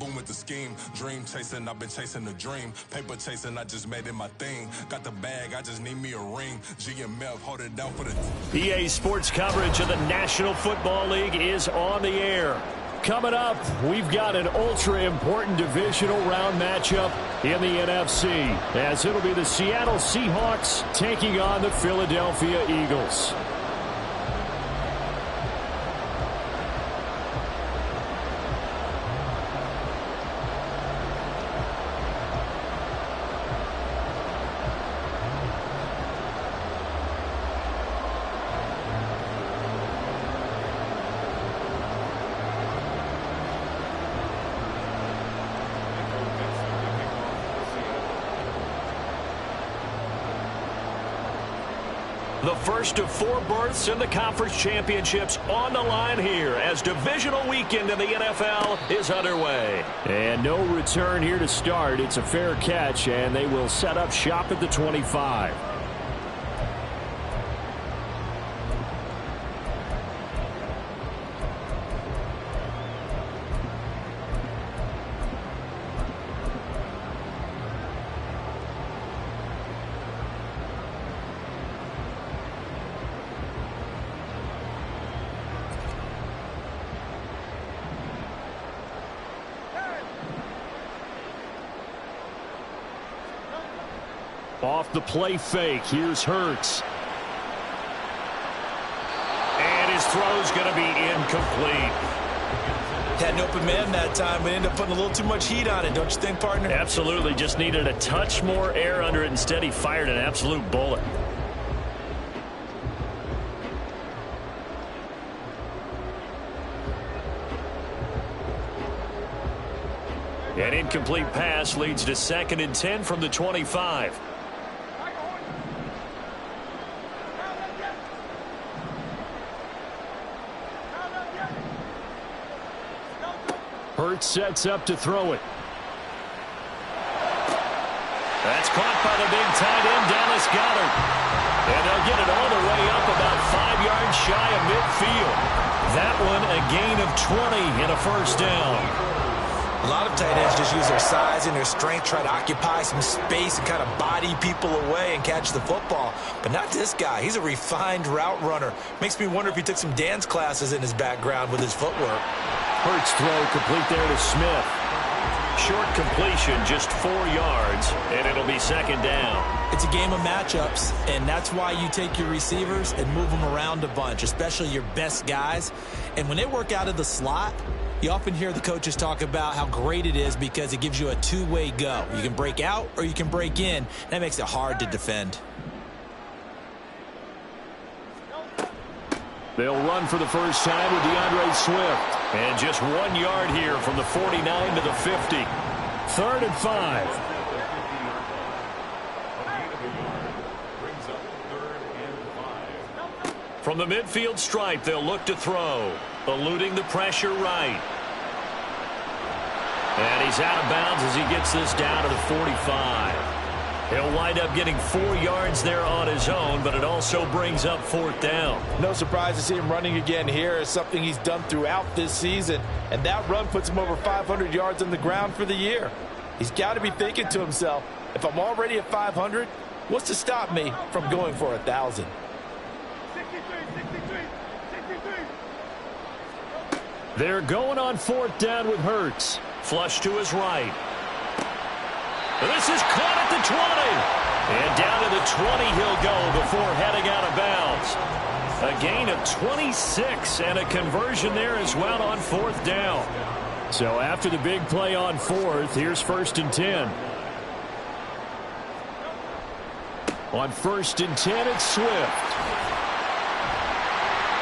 boom with the scheme. Dream chasing, I've been chasing the dream. Paper chasing, I just made it my thing. Got the bag, I just need me a ring. GMF, hold it down for the... EA Sports coverage of the National Football League is on the air. Coming up, we've got an ultra-important divisional round matchup in the NFC, as it'll be the Seattle Seahawks taking on the Philadelphia Eagles. The first of 4 berths in the conference championships on the line here as divisional weekend in the NFL is underway. And no return here to start. It's a fair catch, and they will set up shop at the 25. Off the play fake, here's Hurts. And his throw's going to be incomplete. Had an open man that time, but ended up putting a little too much heat on it, don't you think, partner? Absolutely, just needed a touch more air under it. Instead, he fired an absolute bullet. An incomplete pass leads to 2nd and 10 from the 25. Hurts sets up to throw it. That's caught by the big tight end, Dallas Goedert. And they'll get it all the way up about 5 yards shy of midfield. That one a gain of 20 and a first down. A lot of tight ends just use their size and their strength, try to occupy some space and kind of body people away and catch the football. But not this guy. He's a refined route runner. Makes me wonder if he took some dance classes in his background with his footwork. Hurts throw complete there to Smith. Short completion, just 4 yards, and it'll be 2nd down. It's a game of matchups, and that's why you take your receivers and move them around a bunch, especially your best guys. And when they work out of the slot, you often hear the coaches talk about how great it is because it gives you a two-way go. You can break out or you can break in. That makes it hard to defend. They'll run for the first time with DeAndre Swift. And just 1 yard here from the 49 to the 50. 3rd and 5. From the midfield stripe, they'll look to throw. Eluding the pressure right. And he's out of bounds as he gets this down to the 45. He'll wind up getting 4 yards there on his own, but it also brings up 4th down. No surprise to see him running again here. It's something he's done throughout this season. And that run puts him over 500 yards on the ground for the year. He's got to be thinking to himself, if I'm already at 500, what's to stop me from going for 1,000? They're going on 4th down with Hurts. Flush to his right. This is caught at the 20. And down to the 20 he'll go before heading out of bounds. A gain of 26 and a conversion there as well on 4th down. So after the big play on 4th, here's 1st and 10. On 1st and 10, it's Swift.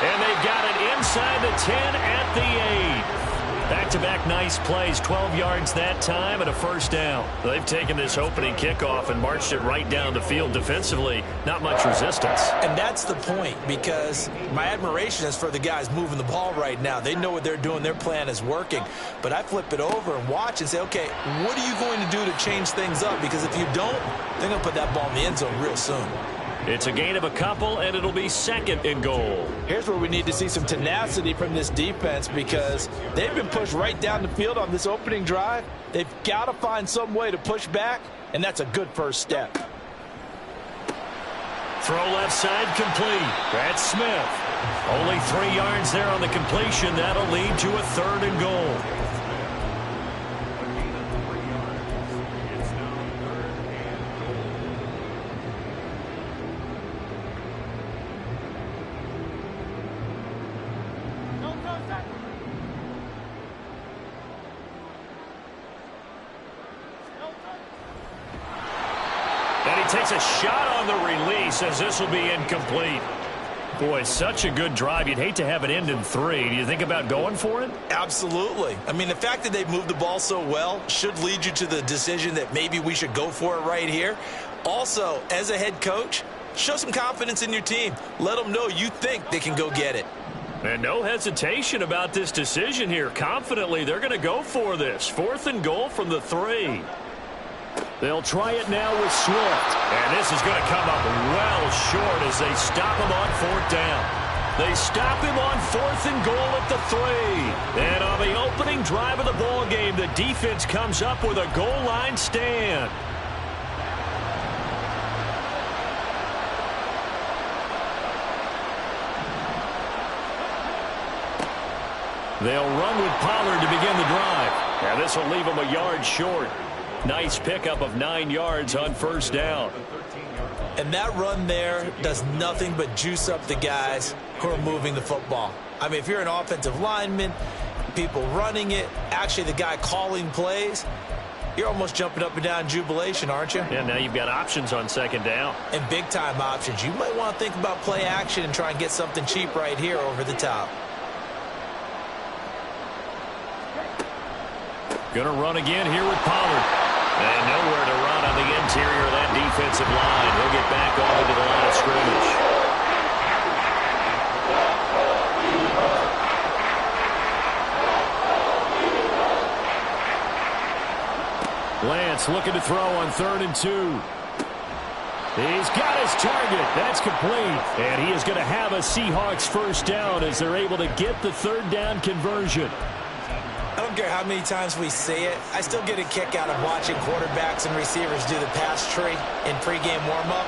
And they've got it inside the 10 at the 8. Back-to-back nice plays, 12 yards that time and a first down. They've taken this opening kickoff and marched it right down the field defensively. Not much resistance. And that's the point, because my admiration is for the guys moving the ball right now. They know what they're doing. Their plan is working. But I flip it over and watch and say, okay, what are you going to do to change things up? Because if you don't, they're going to put that ball in the end zone real soon. It's a gain of a couple, and it'll be 2nd and goal. Here's where we need to see some tenacity from this defense because they've been pushed right down the field on this opening drive. They've got to find some way to push back, and that's a good first step. Throw left side complete. That's Smith. Only 3 yards there on the completion. That'll lead to a 3rd and goal. Takes a shot on the release as this will be incomplete. Boy, such a good drive. You'd hate to have it end in 3. Do you think about going for it? Absolutely. I mean, the fact that they've moved the ball so well should lead you to the decision that maybe we should go for it right here. Also, as a head coach, show some confidence in your team. Let them know you think they can go get it. And no hesitation about this decision here. Confidently, they're going to go for this. 4th and goal from the 3. They'll try it now with Swift. And this is going to come up well short as they stop him on 4th down. They stop him on 4th and goal at the 3. And on the opening drive of the ball game, the defense comes up with a goal line stand. They'll run with Pollard to begin the drive. And this will leave them a yard short. Nice pickup of 9 yards on 1st down. And that run there does nothing but juice up the guys who are moving the football. I mean, if you're an offensive lineman, people running it, actually the guy calling plays, you're almost jumping up and down in jubilation, aren't you? Yeah, now you've got options on 2nd down. And big-time options. You might want to think about play action and try and get something cheap right here over the top. Gonna run again here with Pollard. And nowhere to run on the interior of that defensive line. He'll get back onto the line of scrimmage. Lance looking to throw on 3rd and 2. He's got his target. That's complete. And he is going to have a Seahawks 1st down as they're able to get the 3rd down conversion. I don't care how many times we say it, I still get a kick out of watching quarterbacks and receivers do the pass tree in pregame warm-up.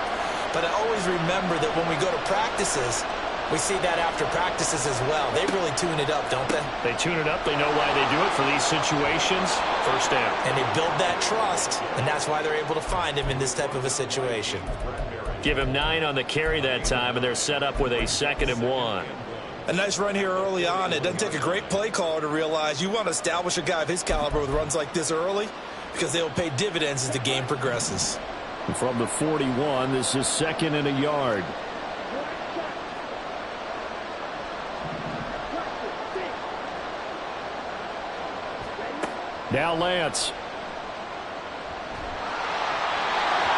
But I always remember that when we go to practices, we see that after practices as well. They really tune it up, don't they? They tune it up. They know why they do it for these situations. 1st down. And they build that trust, and that's why they're able to find him in this type of a situation. Give him 9 on the carry that time, and they're set up with a 2nd and 1. A nice run here early on. It doesn't take a great play caller to realize you want to establish a guy of his caliber with runs like this early because they'll pay dividends as the game progresses. From the 41, this is 2nd and a yard. Now Lance.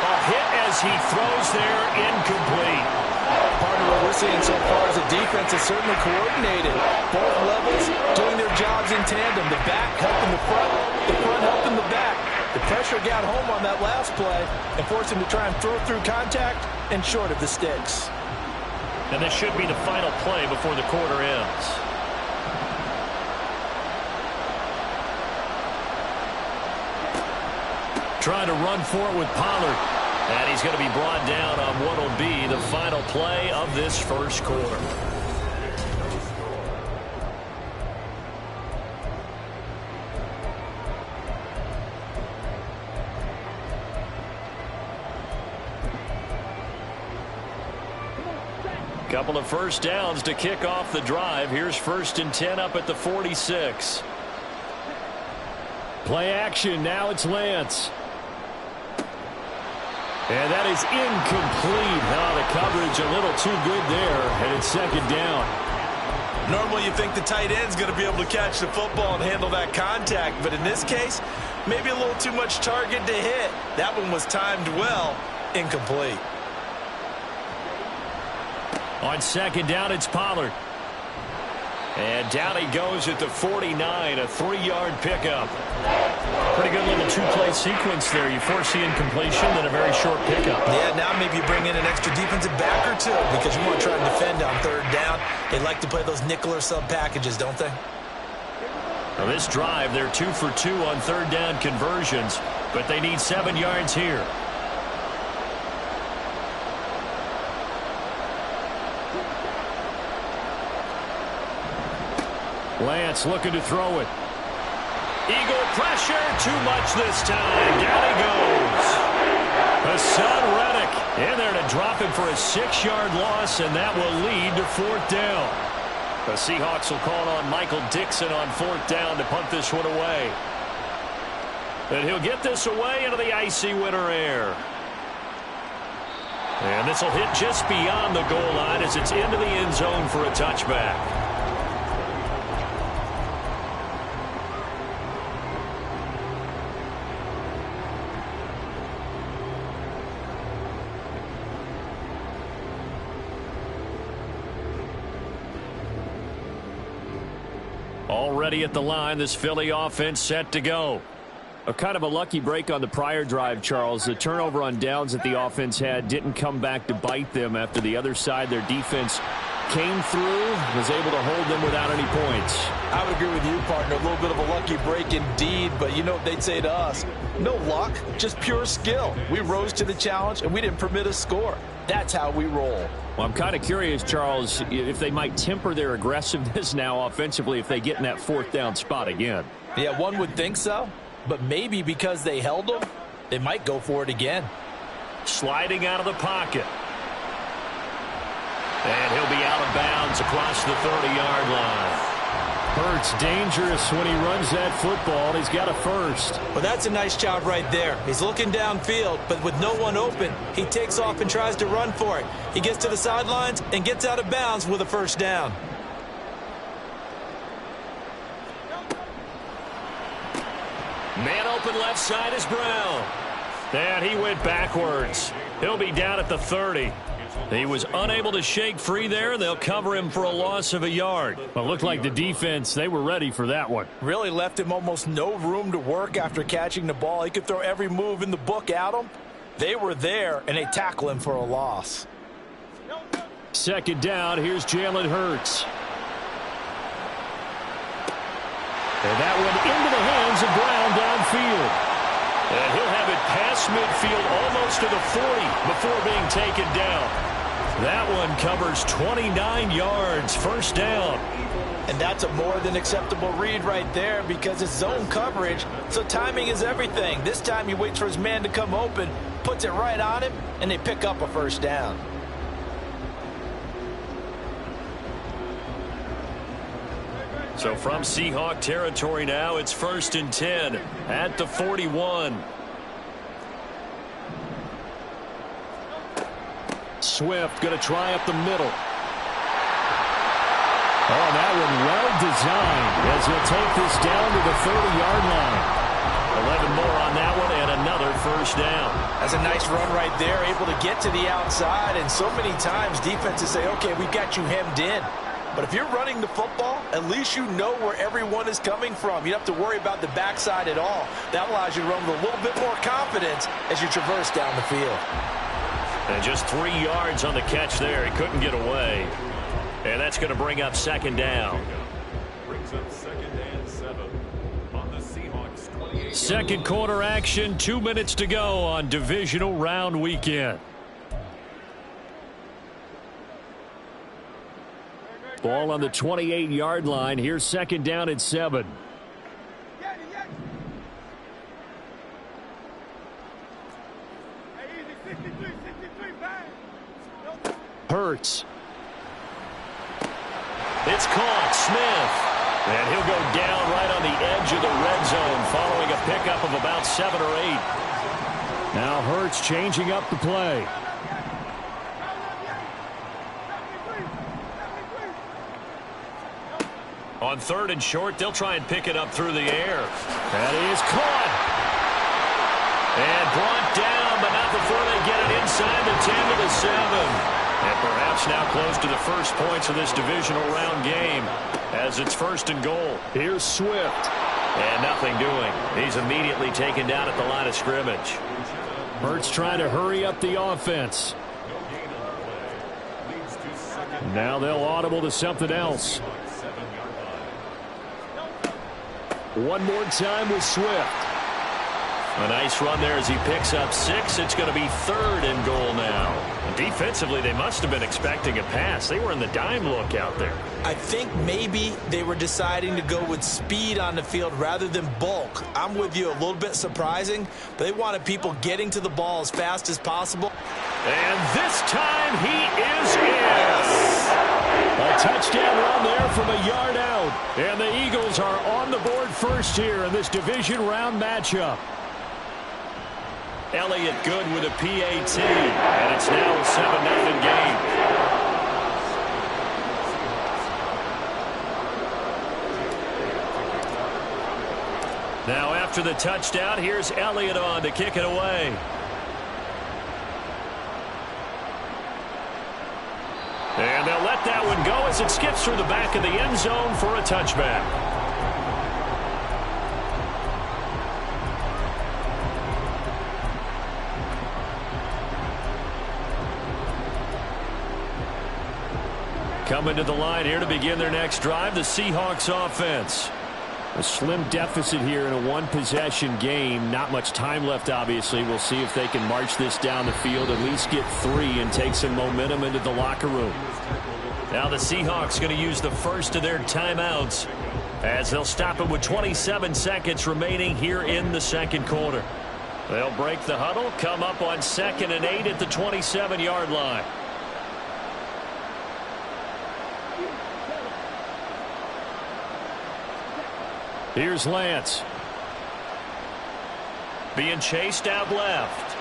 A hit as he throws there, incomplete. Part of what we're seeing so far is the defense is certainly coordinated. Both levels doing their jobs in tandem. The back helping the front helping the back. The pressure got home on that last play and forced him to try and throw through contact and short of the sticks. And this should be the final play before the quarter ends. Trying to run for it with Pollard. And he's going to be brought down on what will be the final play of this 1st quarter. Couple of 1st downs to kick off the drive. Here's 1st and 10 up at the 46. Play action. Now it's Lance. And that is incomplete. The coverage a little too good there, and it's 2nd down. Normally you think the tight end's going to be able to catch the football and handle that contact, but in this case, maybe a little too much target to hit. That one was timed well, incomplete. On 2nd down, it's Pollard. And down he goes at the 49, a 3-yard pickup. Pretty good little two-play sequence there. You force the incompletion, then a very short pickup. Yeah, now maybe you bring in an extra defensive back or two because you want to try and defend on third down. They like to play those nickel or sub packages, don't they? Now this drive, they're 2 for 2 on third down conversions, but they need 7 yards here. Lance looking to throw it. Eagle pressure, too much this time. Down he goes. Hassan Reddick in there to drop him for a 6-yard loss, and that will lead to fourth down. The Seahawks will call on Michael Dixon on fourth down to punt this one away. And he'll get this away into the icy winter air. And this will hit just beyond the goal line as it's into the end zone for a touchback. Already at the line, this Philly offense set to go. A kind of a lucky break on the prior drive, Charles. The turnover on downs that the offense had didn't come back to bite them after the other side. Their defense came through, was able to hold them without any points. I would agree with you, partner. A little bit of a lucky break indeed, but you know what they'd say to us? No luck, just pure skill. We rose to the challenge, and we didn't permit a score. That's how we roll. Well, I'm kind of curious, Charles, if they might temper their aggressiveness now offensively if they get in that fourth down spot again. Yeah, one would think so, but maybe because they held them, they might go for it again. Sliding out of the pocket. And he'll be out of bounds across the 30-yard line. Hurts dangerous when he runs that football. He's got a first. Well, that's a nice job right there. He's looking downfield, but with no one open, he takes off and tries to run for it. He gets to the sidelines and gets out of bounds with a first down. Man open left side is Brown. And he went backwards. He'll be down at the 30. He was unable to shake free there, and they'll cover him for a loss of a yard. Well, it looked like the defense, they were ready for that one. Really left him almost no room to work after catching the ball. He could throw every move in the book at him. They were there, and they tackle him for a loss. Second down, here's Jalen Hurts. And that one into the hands of Brown downfield. And he'll have it past midfield almost to the 40 before being taken down. That one covers 29 yards, first down. And that's a more than acceptable read right there because it's zone coverage, so timing is everything. This time he waits for his man to come open, puts it right on him, and they pick up a first down. So from Seahawk territory now, it's 1st and 10 at the 41. Swift going to try up the middle. Oh, that one well designed as he'll take this down to the 30-yard line. 11 more on that one and another first down. That's a nice run right there, able to get to the outside. And so many times defenses say, okay, we've got you hemmed in. But if you're running the football, at least you know where everyone is coming from. You don't have to worry about the backside at all. That allows you to run with a little bit more confidence as you traverse down the field. And just 3 yards on the catch there. He couldn't get away. And that's going to bring up second down. Brings up 2nd and 7 on the Seahawks 28. Second quarter action, 2 minutes to go on divisional round weekend. Ball on the 28-yard line. Here's second down at 7. Hurts. It's caught. Smith. And he'll go down right on the edge of the red zone following a pickup of about 7 or 8. Now Hurts changing up the play. On 3rd and short, they'll try and pick it up through the air. That is caught. And brought down, but not before they get it inside the 10 to the 7. And perhaps now close to the first points of this divisional round game as it's 1st and goal. Here's Swift. And nothing doing. He's immediately taken down at the line of scrimmage. Hurts trying to hurry up the offense. Now they'll audible to something else. One more time with Swift. A nice run there as he picks up 6. It's going to be 3rd and goal now. Defensively, they must have been expecting a pass. They were in the dime look out there. I think maybe they were deciding to go with speed on the field rather than bulk. I'm with you, a little bit surprising, but they wanted people getting to the ball as fast as possible. And this time he is in. A touchdown run there from a yard out. And the Eagles are on the board first here in this division round matchup. Elliott good with a PAT, and it's now a 7-0 game. Now after the touchdown, here's Elliott on to kick it away. And they'll let that one go as it skips through the back of the end zone for a touchback. Coming to the line here to begin their next drive, the Seahawks offense. A slim deficit here in a one-possession game. Not much time left, obviously. We'll see if they can march this down the field, at least get 3 and take some momentum into the locker room. Now the Seahawks going to use the first of their timeouts as they'll stop it with 27 seconds remaining here in the second quarter. They'll break the huddle, come up on 2nd and 8 at the 27-yard line. Here's Lance. Being chased out left.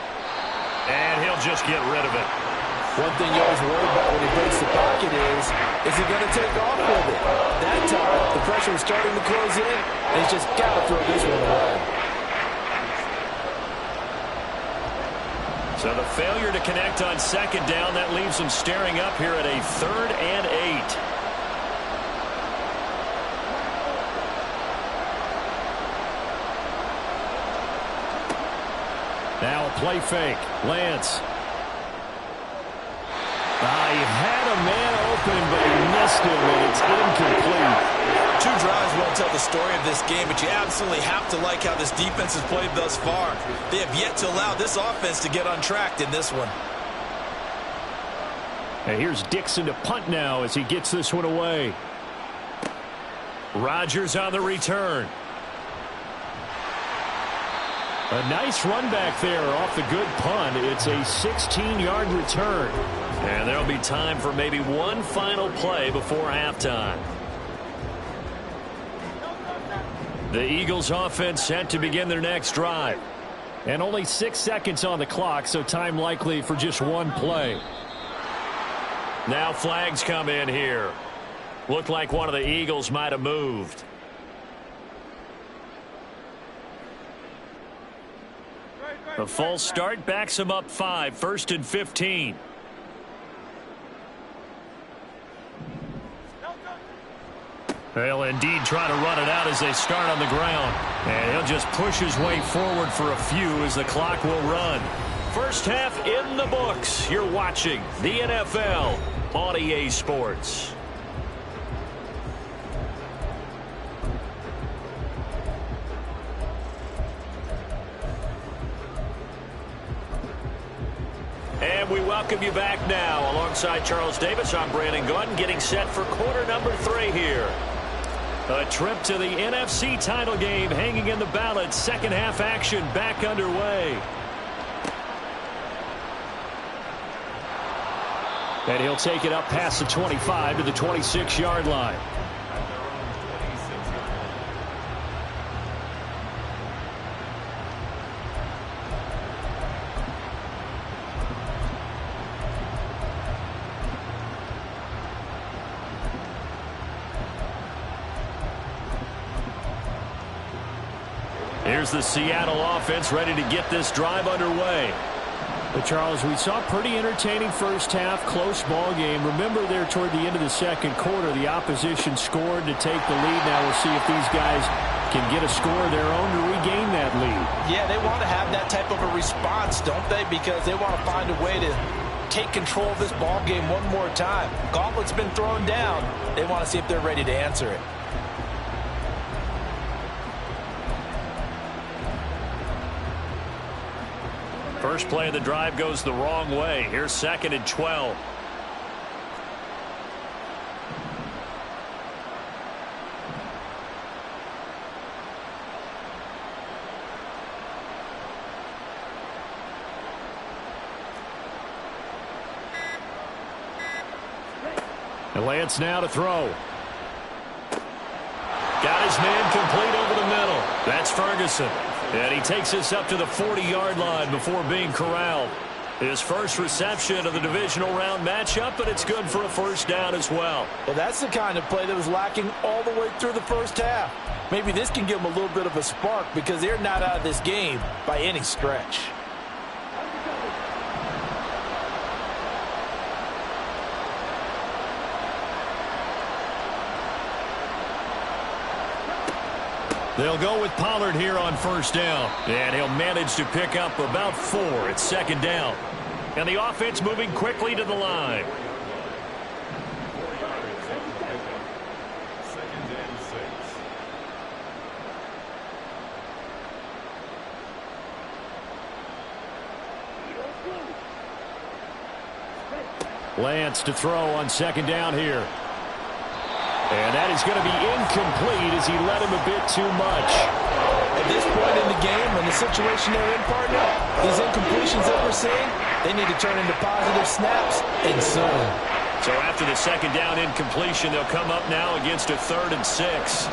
And he'll just get rid of it. One thing you always worry about when he breaks the pocket is he going to take off with it? That time, the pressure was starting to close in, and he's just got to throw this one away. So the failure to connect on 2nd down, that leaves them staring up here at a 3rd and 8. Now a play fake. Lance. He had a man open, but he missed him, and it's incomplete. 2 drives won't tell the story of this game, but you absolutely have to like how this defense has played thus far. They have yet to allow this offense to get untracked in this one. And here's Dixon to punt now as he gets this one away. Rodgers on the return. A nice run back there off the good punt. It's a 16-yard return. And there'll be time for maybe one final play before halftime. The Eagles offense set to begin their next drive. And only 6 seconds on the clock, so time likely for just one play. Now flags come in here. Looked like one of the Eagles might have moved. A false start backs him up 5, 1st and 15. They'll indeed try to run it out as they start on the ground. And he'll just push his way forward for a few as the clock will run. First half in the books. You're watching the NFL on EA Sports. And we welcome you back now. Alongside Charles Davis, I'm Brandon Gordon, getting set for quarter number 3 here. A trip to the NFC title game hanging in the balance. Second half action back underway. And he'll take it up past the 25 to the 26-yard line. Here's the Seattle offense ready to get this drive underway. But Charles, we saw a pretty entertaining first half, close ball game. Remember there toward the end of the second quarter, the opposition scored to take the lead. Now we'll see if these guys can get a score of their own to regain that lead. Yeah, they want to have that type of a response, don't they? Because they want to find a way to take control of this ball game one more time. Gauntlet's been thrown down. They want to see if they're ready to answer it. First play of the drive goes the wrong way. Here's 2nd and 12. And Lance now to throw. Got his man complete over the middle. That's Ferguson. And he takes us up to the 40-yard line before being corralled. His first reception of the divisional round matchup, but it's good for a first down as well. Well, that's the kind of play that was lacking all the way through the first half. Maybe this can give them a little bit of a spark because they're not out of this game by any stretch. They'll go with Pollard here on first down. And he'll manage to pick up about 4 at 2nd down. And the offense moving quickly to the line. Lance to throw on 2nd down here. And that is going to be incomplete as he led him a bit too much. At this point in the game, in the situation they're in, partner, these incompletions that we're seeing, they need to turn into positive snaps and soon. So after the 2nd down incompletion, they'll come up now against a 3rd and 6.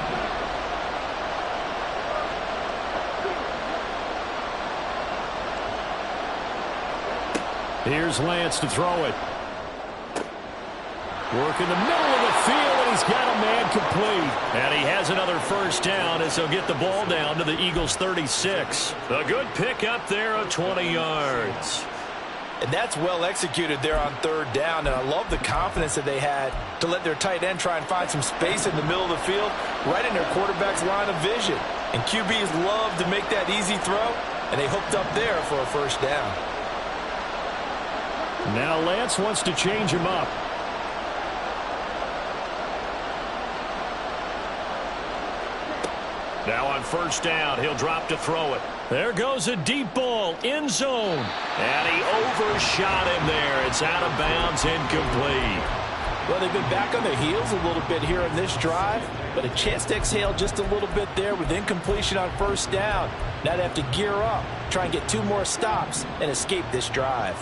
Here's Lance to throw it. Work in the middle of the field, and he's got a man complete. And he has another first down as he'll get the ball down to the Eagles' 36. A good pickup there of 20 yards. And that's well executed there on 3rd down, and I love the confidence that they had to let their tight end try and find some space in the middle of the field, right in their quarterback's line of vision. And QBs love to make that easy throw, and they hooked up there for a first down. Now Lance wants to change him up. Now on first down, he'll drop to throw it. There goes a deep ball, end zone. And he overshot him there. It's out of bounds, incomplete. Well, they've been back on their heels a little bit here in this drive, but a chance to exhale just a little bit there with incompletion on first down. Now they have to gear up, try and get 2 more stops, and escape this drive.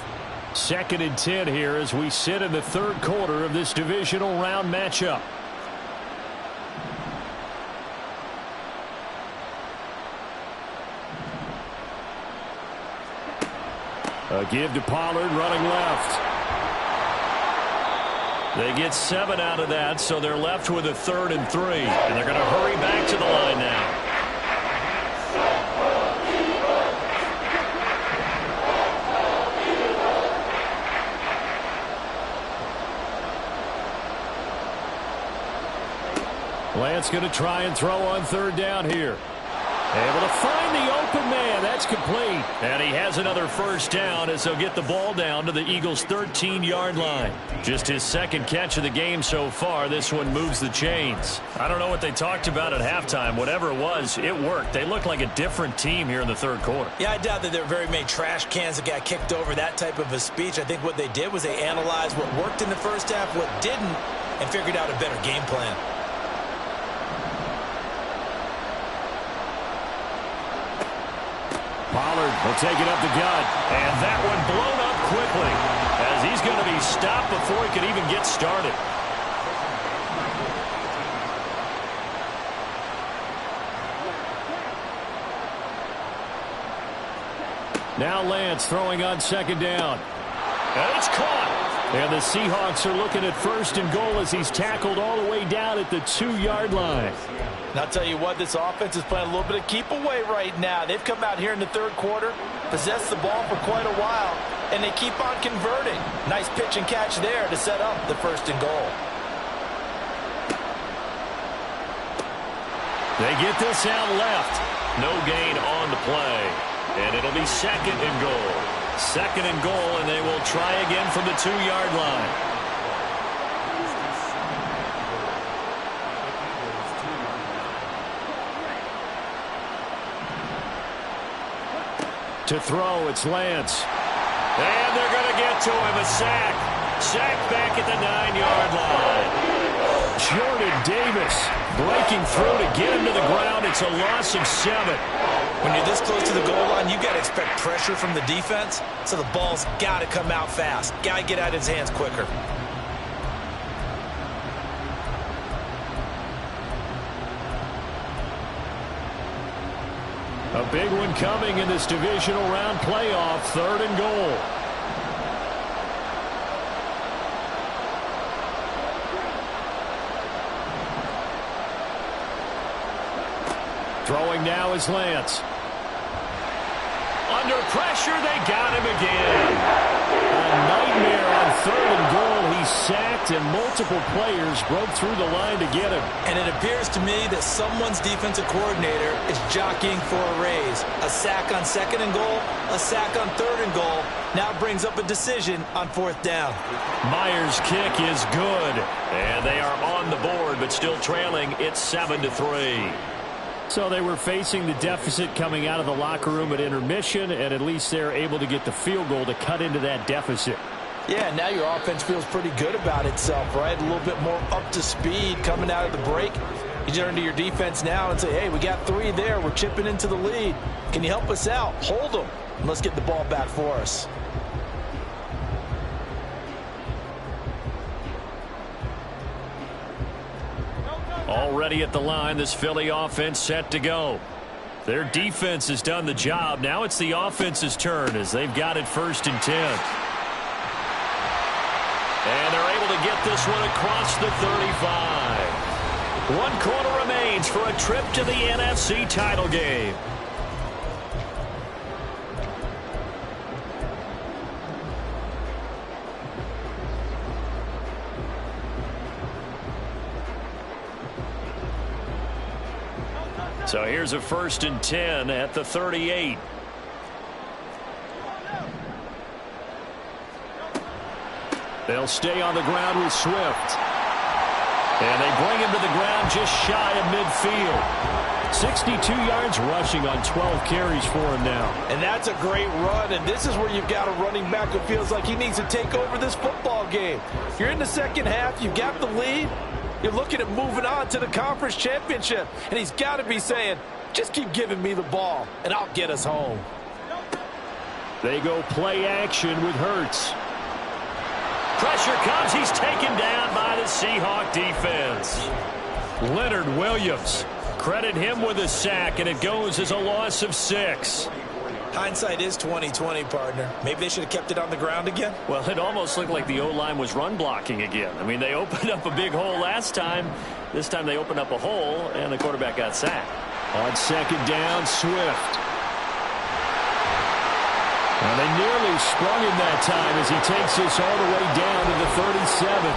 2nd and 10 here as we sit in the 3rd quarter of this divisional round matchup. A give to Pollard, running left. They get 7 out of that, so they're left with a 3rd and 3. And they're going to hurry back to the line now. Lance going to try and throw on 3rd down here. Able to find the open man. That's complete. And he has another first down as they'll get the ball down to the Eagles' 13-yard line. Just his 2nd catch of the game so far. This one moves the chains. I don't know what they talked about at halftime. Whatever it was, it worked. They looked like a different team here in the 3rd quarter. Yeah, I doubt that there were very many trash cans that got kicked over, that type of a speech. I think what they did was they analyzed what worked in the first half, what didn't, and figured out a better game plan. Pollard will take it up the gut. And that one blown up quickly as he's going to be stopped before he could even get started. Now Lance throwing on 2nd down. And it's caught. And the Seahawks are looking at 1st and goal as he's tackled all the way down at the 2-yard line. And I'll tell you what, this offense is playing a little bit of keep away right now. They've come out here in the 3rd quarter, possessed the ball for quite a while, and they keep on converting. Nice pitch and catch there to set up the 1st and goal. They get this out left. No gain on the play. And it'll be second and goal. Second and goal, and they will try again from the 2-yard line. To throw, it's Lance. And they're going to get to him. A sack. Sack back at the 9-yard line. Jordan Davis breaking through to get him to the ground. It's a loss of 7. When you're this close to the goal line, you've got to expect pressure from the defense, so the ball's got to come out fast. Got to get out of his hands quicker. A big one coming in this divisional round playoff. 3rd and goal. Throwing now is Lance. Under pressure, they got him again. A nightmare on 3rd and goal. He's sacked, and multiple players broke through the line to get him. And it appears to me that someone's defensive coordinator is jockeying for a raise. A sack on 2nd and goal, a sack on 3rd and goal. Now brings up a decision on 4th down. Myers' kick is good, and they are on the board, but still trailing. It's 7-3. So they were facing the deficit coming out of the locker room at intermission, and at least they're able to get the field goal to cut into that deficit. Yeah, now your offense feels pretty good about itself, right? A little bit more up to speed coming out of the break. You turn to your defense now and say, hey, we got 3 there. We're chipping into the lead. Can you help us out? Hold them, and let's get the ball back for us. Already at the line, this Philly offense set to go. Their defense has done the job. Now it's the offense's turn as they've got it 1st and 10. And they're able to get this one across the 35. 1 quarter remains for a trip to the NFC title game. So here's a 1st and 10 at the 38. They'll stay on the ground with Swift. And they bring him to the ground just shy of midfield. 62 yards rushing on 12 carries for him now. And that's a great run, and this is where you've got a running back who feels like he needs to take over this football game. You're in the second half, you've got the lead. You're looking at moving on to the conference championship, and he's got to be saying, just keep giving me the ball, and I'll get us home. They go play action with Hurts. Pressure comes. He's taken down by the Seahawks defense. Leonard Williams. Credit him with a sack, and it goes as a loss of 6. Hindsight is 20/20, partner. Maybe they should have kept it on the ground again. Well, it almost looked like the O-line was run blocking again. I mean, they opened up a big hole last time. This time they opened up a hole, and the quarterback got sacked. On 2nd down, Swift. And they nearly sprung him that time as he takes this all the way down to the 37.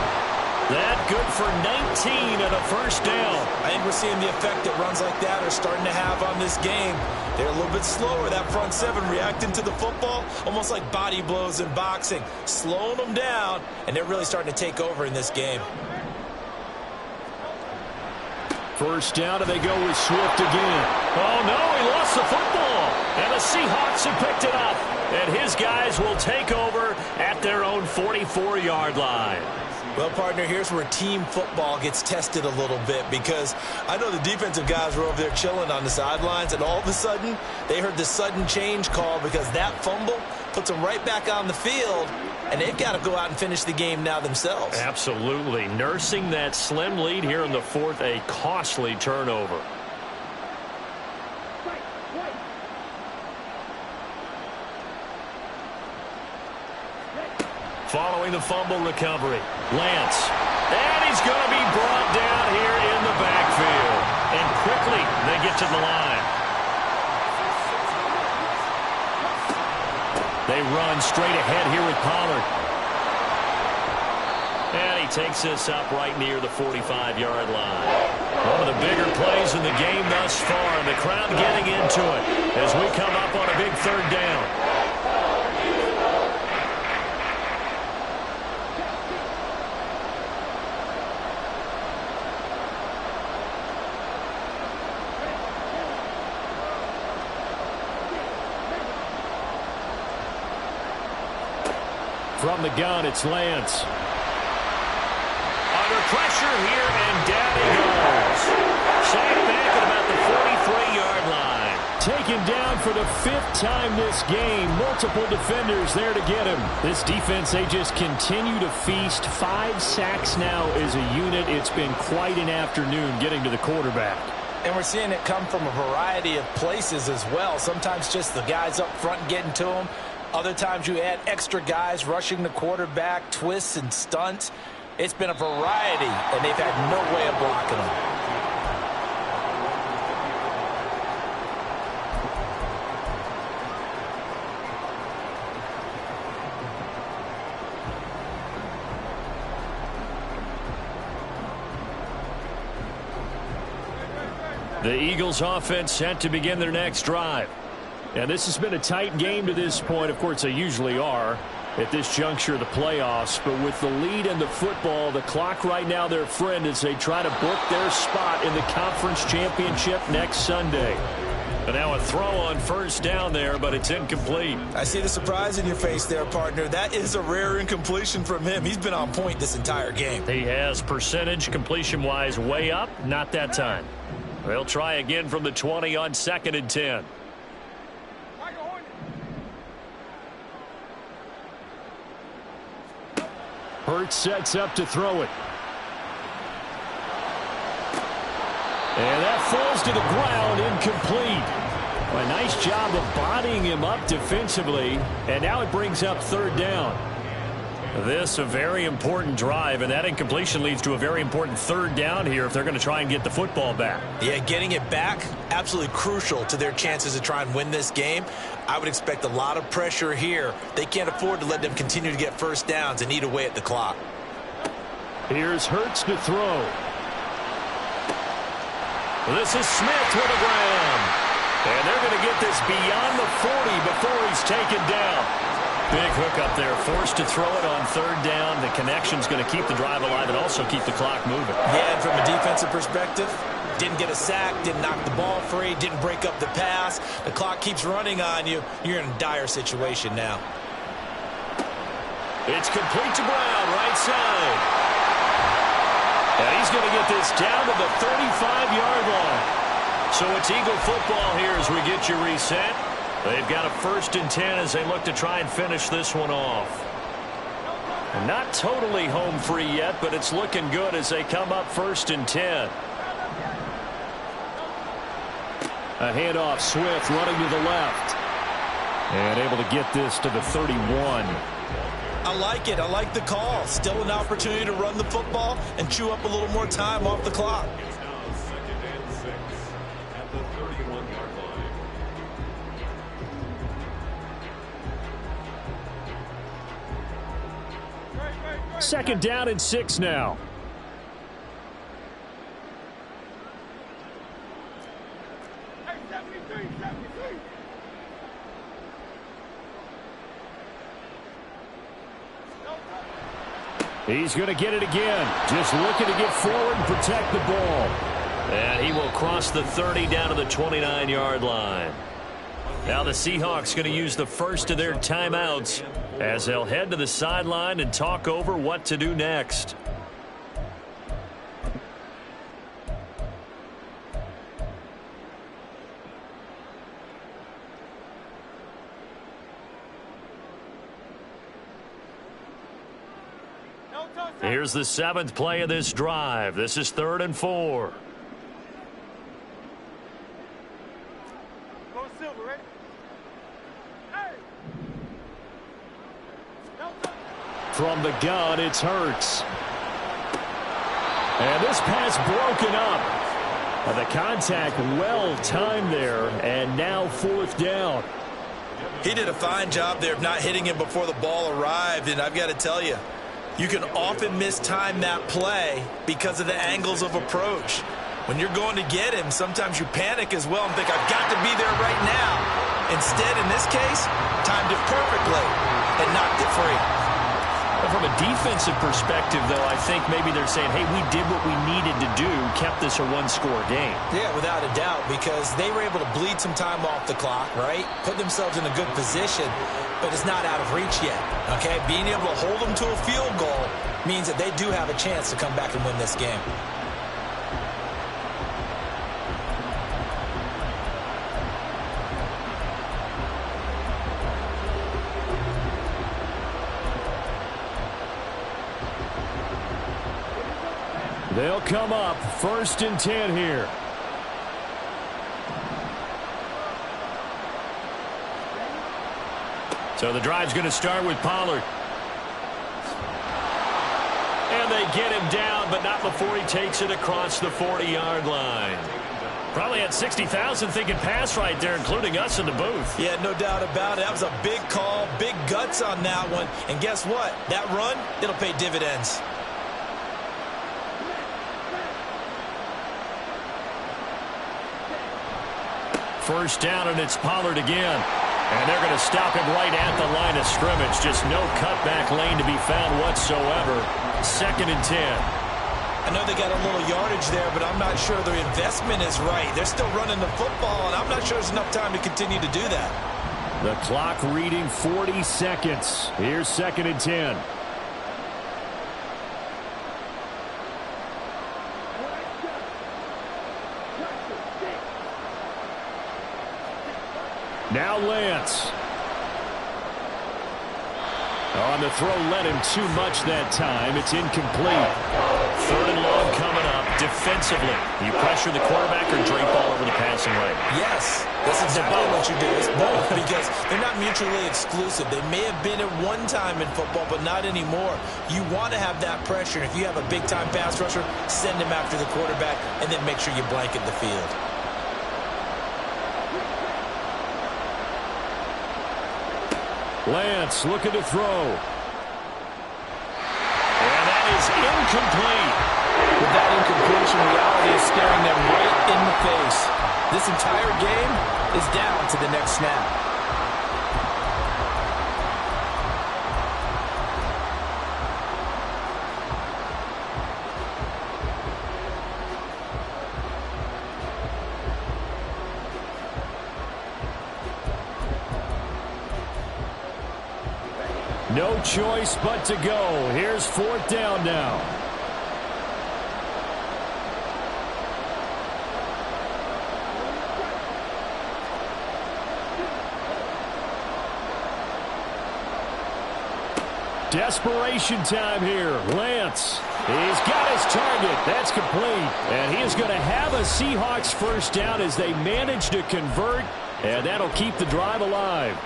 That good for 19 and a 1st down. I think we're seeing the effect that runs like that are starting to have on this game. They're a little bit slower, that front 7 reacting to the football, almost like body blows in boxing, slowing them down, and they're really starting to take over in this game. 1st down, and they go with Swift again. Oh, no, he lost the football. And the Seahawks have picked it up. And his guys will take over at their own 44-yard line. Well, partner, here's where team football gets tested a little bit, because I know the defensive guys were over there chilling on the sidelines, and all of a sudden, they heard the sudden change call because that fumble puts them right back on the field, and they've got to go out and finish the game now themselves. Absolutely. Nursing that slim lead here in the 4th, a costly turnover. Following the fumble recovery, Lance. And he's going to be brought down here in the backfield. And quickly, they get to the line. They run straight ahead here with Pollard. And he takes this up right near the 45-yard line. One of the bigger plays in the game thus far, and the crowd getting into it as we come up on a big third down. From the gun, it's Lance. Under pressure here, and down he goes. Sacked back at about the 43-yard line. Taken down for the 5th time this game. Multiple defenders there to get him. This defense, they just continue to feast. 5 sacks now as a unit. It's been quite an afternoon getting to the quarterback. And we're seeing it come from a variety of places as well. Sometimes just the guys up front getting to him. Other times you add extra guys rushing the quarterback, twists and stunts. It's been a variety, and they've had no way of blocking them. The Eagles offense set to begin their next drive. And this has been a tight game to this point. Of course, they usually are at this juncture of the playoffs. But with the lead in the football, the clock right now their friend as they try to book their spot in the conference championship next Sunday. And now a throw on first down there, but it's incomplete. I see the surprise in your face there, partner. That is a rare incompletion from him. He's been on point this entire game. He has percentage completion-wise way up. Not that time. They'll try again from the 20 on 2nd and 10. Hurts sets up to throw it. And that falls to the ground, incomplete. A nice job of bodying him up defensively, and now it brings up 3rd down. This a very important drive, and that incompletion leads to a very important 3rd down here if they're going to try and get the football back. Yeah, getting it back, absolutely crucial to their chances to try and win this game. I would expect a lot of pressure here. They can't afford to let them continue to get first downs and eat away at the clock. Here's Hurts to throw. This is Smith with the ground. And they're going to get this beyond the 40 before he's taken down. Big hook up there, forced to throw it on 3rd down. The connection's going to keep the drive alive and also keep the clock moving. Yeah, and from a defensive perspective, didn't get a sack, didn't knock the ball free, didn't break up the pass. The clock keeps running on you. You're in a dire situation now. It's complete to Brown, right side. And he's going to get this down to the 35-yard line. So it's Eagle football here as we get you reset. They've got a 1st and 10 as they look to try and finish this one off. And not totally home free yet, but it's looking good as they come up 1st and 10. A handoff, Swift running to the left. And able to get this to the 31. I like it. I like the call. Still an opportunity to run the football and chew up a little more time off the clock. Second down and 6 now. He's going to get it again. Just looking to get forward and protect the ball. And he will cross the 30 down to the 29-yard line. Now the Seahawks going to use the first of their timeouts as they'll head to the sideline and talk over what to do next. Here's the 7th play of this drive. This is 3rd and 4. From the gun, it's Hurts. And this pass broken up. And the contact well timed there, and now 4th down. He did a fine job there of not hitting him before the ball arrived, and I've got to tell you, you can often mistime that play because of the angles of approach. When you're going to get him, sometimes you panic as well and think, I've got to be there right now. Instead, in this case, timed it perfectly and knocked it free. From a defensive perspective, though, I think maybe they're saying, hey, we did what we needed to do, kept this a one-score game. Yeah, without a doubt, because they were able to bleed some time off the clock, right? Put themselves in a good position, but it's not out of reach yet, okay? Being able to hold them to a field goal means that they do have a chance to come back and win this game. They'll come up 1st and 10 here. So the drive's going to start with Pollard. And they get him down, but not before he takes it across the 40-yard line. Probably had 60,000 thinking pass right there, including us in the booth. Yeah, no doubt about it. That was a big call, big guts on that one. And guess what? That run, it'll pay dividends. First down, and it's Pollard again. And they're going to stop him right at the line of scrimmage. Just no cutback lane to be found whatsoever. 2nd and 10. I know they got a little yardage there, but I'm not sure their investment is right. They're still running the football, and I'm not sure there's enough time to continue to do that. The clock reading 40 seconds. Here's 2nd and 10. Now Lance. On the throw, led him too much that time. It's incomplete. 3rd and long coming up. Defensively, you pressure the quarterback or drape all over the passing lane? Yes, that's exactly what you do. It's both because they're not mutually exclusive. They may have been at one time in football, but not anymore. You want to have that pressure. If you have a big-time pass rusher, send him after the quarterback, and then make sure you blanket the field. Lance looking to throw. And that is incomplete. With that incompletion, reality is staring them right in the face. This entire game is down to the next snap. No choice but to go. Here's 4th down now. Desperation time here. Lance. He's got his target. That's complete. And he is going to have a Seahawks 1st down as they manage to convert. And that'll keep the drive alive.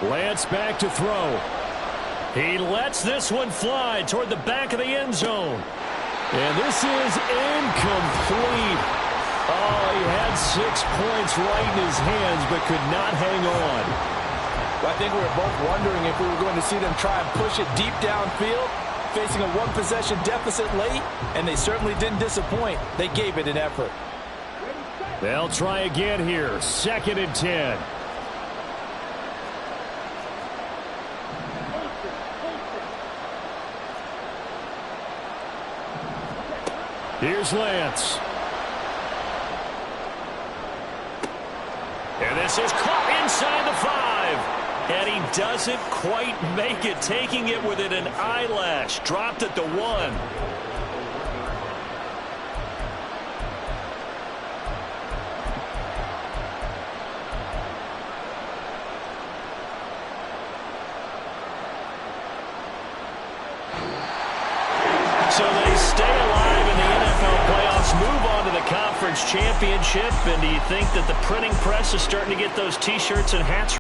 Lance back to throw. He lets this one fly toward the back of the end zone. And this is incomplete. Oh, he had 6 points right in his hands, but could not hang on. I think we were both wondering if we were going to see them try and push it deep downfield, facing a one-possession deficit late, and they certainly didn't disappoint. They gave it an effort. They'll try again here. 2nd and 10. Here's Lance. And this is caught inside the 5. And he doesn't quite make it, taking it within an eyelash. Dropped at the 1. So they stay alive in the NFL playoffs, move on to the conference championship. And do you think that the printing press is starting to get those T-shirts and hats